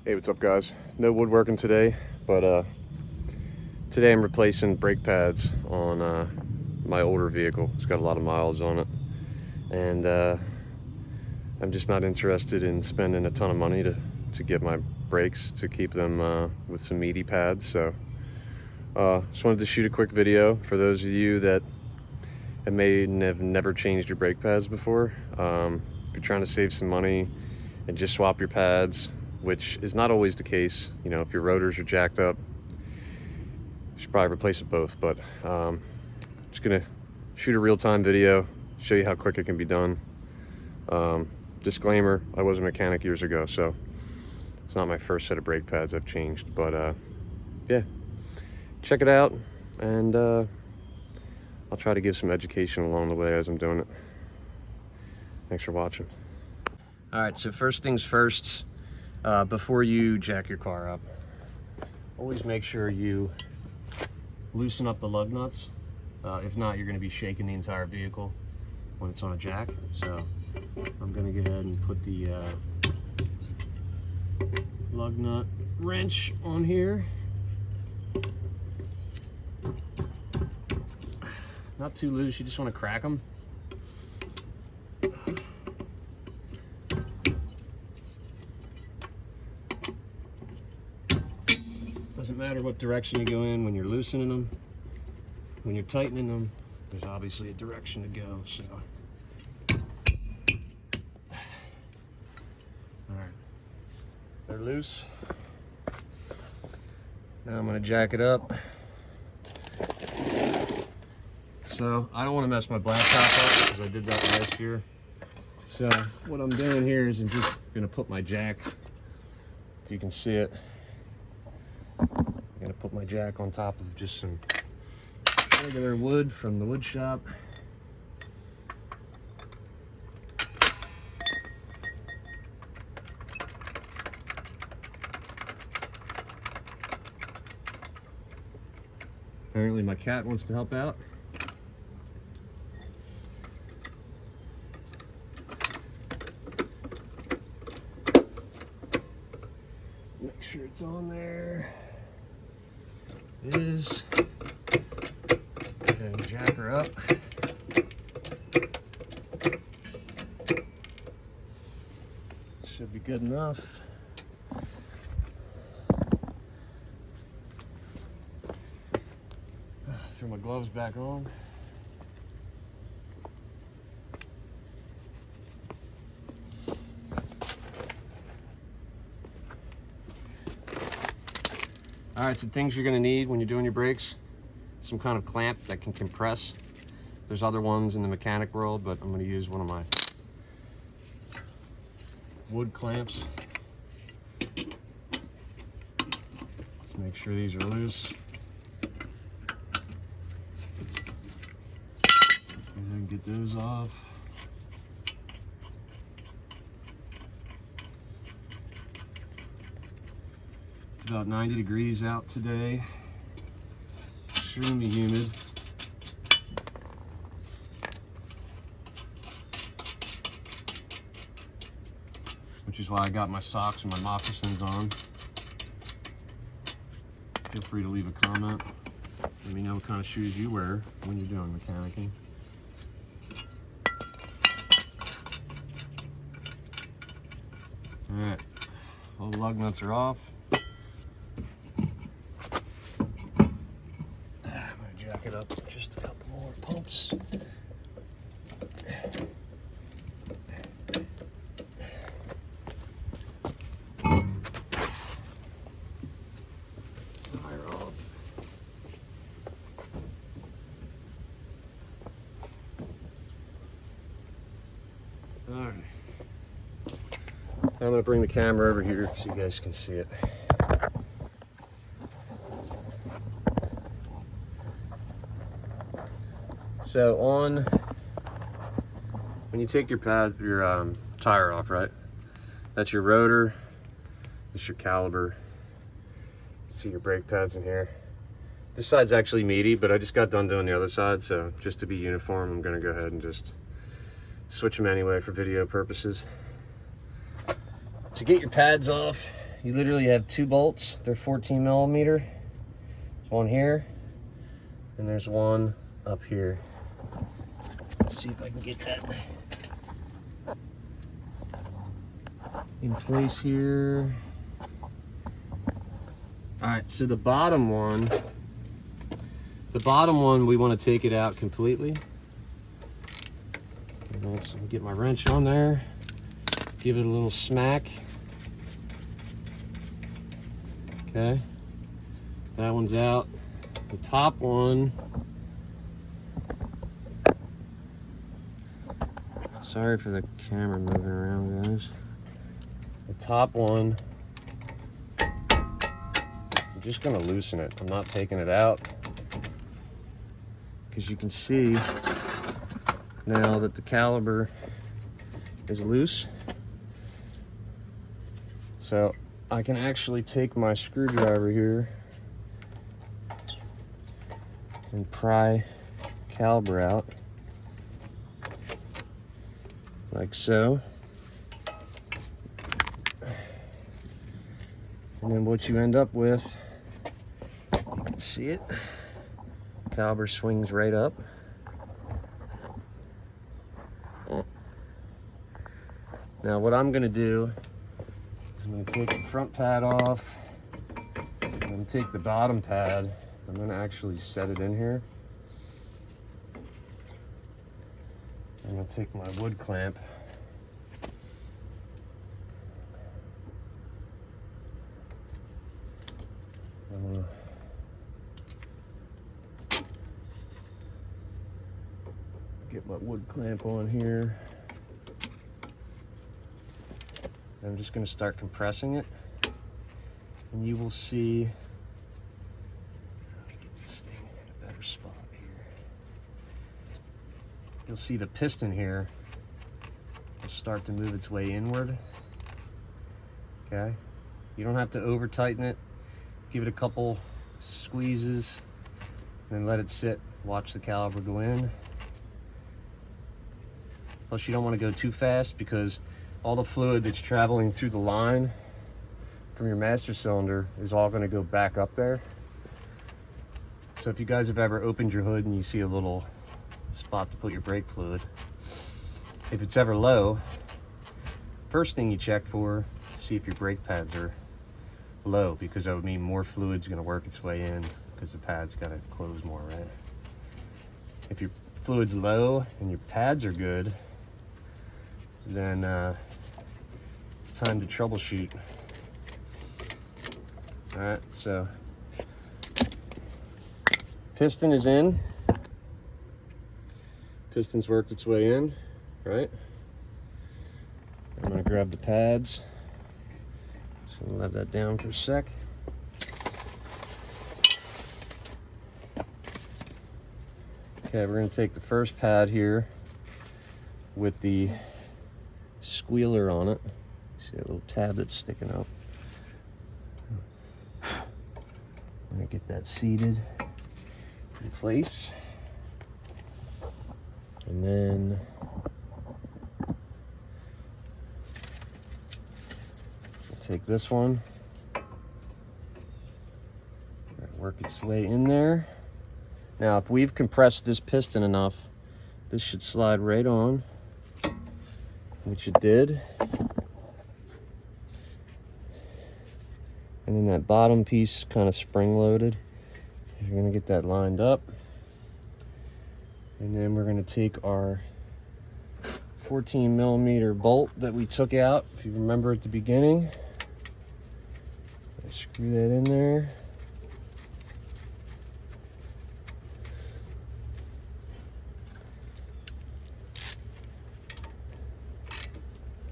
Hey, what's up guys? No woodworking today, but today I'm replacing brake pads on my older vehicle. It's got a lot of miles on it, and I'm just not interested in spending a ton of money to get my brakes to keep them with some meaty pads. So just wanted to shoot a quick video for those of you that have never changed your brake pads before. If you're trying to save some money and just swap your pads, which is not always the case. You know, if your rotors are jacked up, you should probably replace it both. But just gonna shoot a real-time video, show you how quick it can be done. Disclaimer, I was a mechanic years ago, so it's not my first set of brake pads I've changed. But yeah, check it out, and I'll try to give some education along the way as I'm doing it. Thanks for watching. All right, so first things first, before you jack your car up, always make sure you loosen up the lug nuts. If not, you're going to be shaking the entire vehicle when it's on a jack. So I'm going to go ahead and put the lug nut wrench on here. Not too loose, you just want to crack them. Doesn't matter what direction you go in when you're loosening them. When you're tightening them, there's obviously a direction to go. So, all right, they're loose. Now I'm going to jack it up. So I don't want to mess my black top up because I did that last year. So what I'm doing here is I'm just going to put my jack, if you can see it, I'm going to put my jack on top of just some regular wood from the wood shop. Apparently my cat wants to help out. Make sure it's on there. It is. And jack her up. Should be good enough. Throw my gloves back on. All right, so things you're gonna need when you're doing your brakes: some kind of clamp that can compress. There's other ones in the mechanic world, but I'm gonna use one of my wood clamps. Make sure these are loose. And then get those off. It's about 90 degrees out today. Extremely humid. Which is why I got my socks and my moccasins on. Feel free to leave a comment. Let me know what kind of shoes you wear when you're doing mechanicking. Alright, all the lug nuts are off. I'm going to jack it up just a couple more pumps. Alright, I'm going to bring the camera over here so you guys can see it. So when you take your tire off, right? That's your rotor, that's your caliper. You see your brake pads in here. This side's actually meaty, but I just got done doing the other side, so just to be uniform, I'm going to go ahead and just switch them anyway for video purposes. To get your pads off, you literally have 2 bolts. They're 14 millimeter. There's one here, and there's one up here. Let's see if I can get that in place here. All right, so the bottom one, we want to take it out completely. So get my wrench on there, give it a little smack. Okay, that one's out. The top one, sorry for the camera moving around, guys. The top one, I'm just gonna loosen it. I'm not taking it out, because you can see now that the caliper is loose. So I can actually take my screwdriver here and pry caliper out, like so. And then what you end up with, you can see it, caliper swings right up. Now what I'm gonna do is I'm gonna take the front pad off, I'm gonna take the bottom pad, I'm gonna actually set it in here. I'm gonna take my wood clamp, I'm gonna get my wood clamp on here. I'm just going to start compressing it, and you will see, let me get this thing in a better spot here. You'll see the piston here will start to move its way inward. Okay, you don't have to over tighten it. Give it a couple squeezes, then let it sit. Watch the caliper go in. Plus, you don't want to go too fast, because all the fluid that's traveling through the line from your master cylinder is all going to go back up there. So if you guys have ever opened your hood and you see a little spot to put your brake fluid, if it's ever low, first thing you check for, see if your brake pads are low, because that would mean more fluid's going to work its way in, because the pad's got to close more, right? If your fluid's low and your pads are good, then it's time to troubleshoot. All right, so piston is in. Piston's worked its way in, right? I'm gonna grab the pads. So we'll let that down for a sec. Okay, we're gonna take the first pad here with the squealer on it. See that little tab that's sticking up? I'm gonna get that seated in place. And then we'll take this one, work its way in there. Now, if we've compressed this piston enough, this should slide right on, which it did. And then that bottom piece kind of spring loaded. You're gonna get that lined up. And then we're gonna take our 14 millimeter bolt that we took out, if you remember at the beginning. Screw that in there.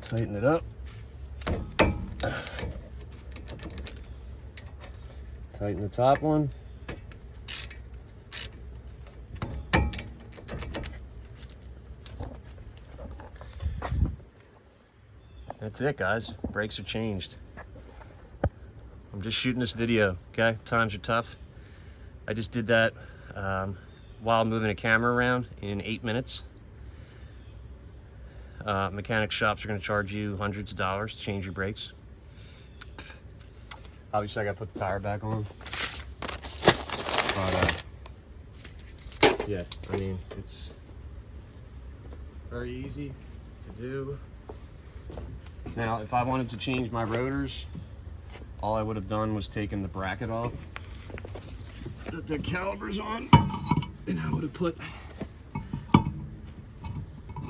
Tighten it up. Tighten the top one. That's it, guys. Brakes are changed. I'm just shooting this video, okay? Times are tough. I just did that while moving a camera around in 8 minutes. Mechanic shops are going to charge you hundreds of dollars to change your brakes. Obviously I gotta put the tire back on. But yeah, I mean, it's very easy to do. Now, if I wanted to change my rotors, all I would have done was taken the bracket off, put the calipers on, and I would have put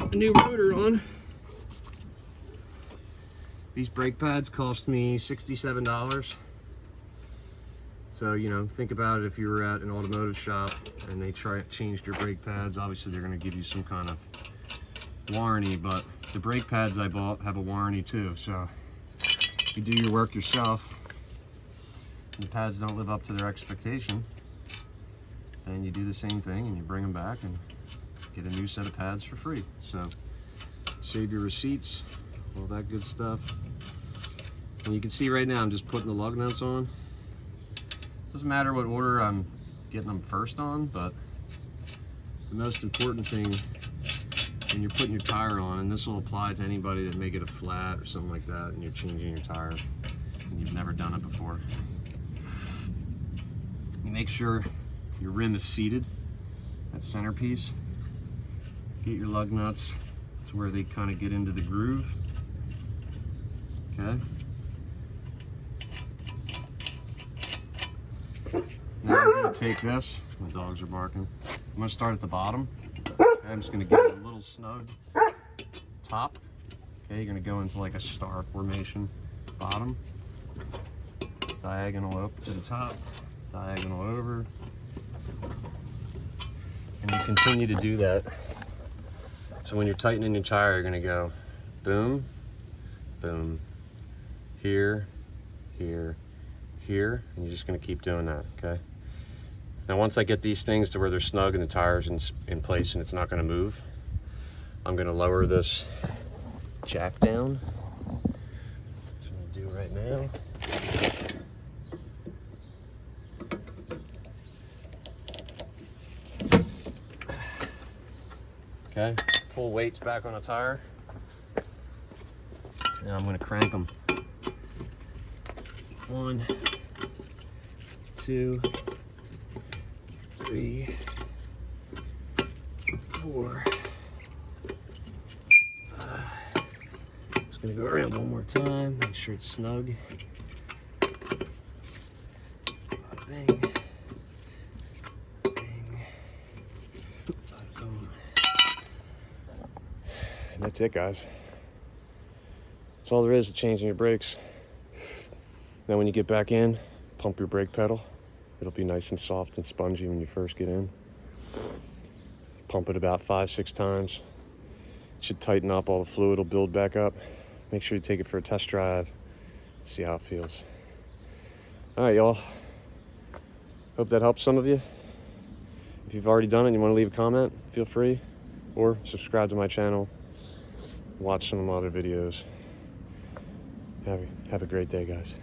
a new rotor on. These brake pads cost me $67. So, you know, think about it if you were at an automotive shop and they changed your brake pads. Obviously, they're going to give you some kind of warranty, but the brake pads I bought have a warranty too. So, if you do your work yourself and the pads don't live up to their expectation, then you do the same thing and you bring them back and get a new set of pads for free. So, save your receipts, all that good stuff. And you can see right now I'm just putting the lug nuts on. Doesn't matter what order I'm getting them first on, but the most important thing when you're putting your tire on, and this will apply to anybody that may get a flat or something like that and you're changing your tire and you've never done it before, you make sure your rim is seated, that centerpiece. Get your lug nuts to where they kind of get into the groove. Okay. Now I'm going to take this, my dogs are barking. I'm going to start at the bottom. Okay, I'm just going to give it a little snug top. Okay, you're going to go into like a star formation bottom. Diagonal up to the top, diagonal over. And you continue to do that. So when you're tightening your tire, you're going to go boom, boom, here, here, here, and you're just going to keep doing that, okay? Now once I get these things to where they're snug and the tire's in place and it's not going to move, I'm going to lower this jack down. That's what I'm going to do right now. Okay, full weight's back on the tire. Now I'm going to crank them. 1, 2, 3, 4, 5. Just going to go around one more time, make sure it's snug. Bang. And that's it, guys. That's all there is to changing your brakes. Now when you get back in, pump your brake pedal. It'll be nice and soft and spongy when you first get in. Pump it about 5-6 times. It should tighten up, all the fluid will build back up. Make sure you take it for a test drive, see how it feels. All right, y'all. Hope that helps some of you. If you've already done it and you want to leave a comment, feel free. Or subscribe to my channel. Watch some of my other videos. Have a great day, guys.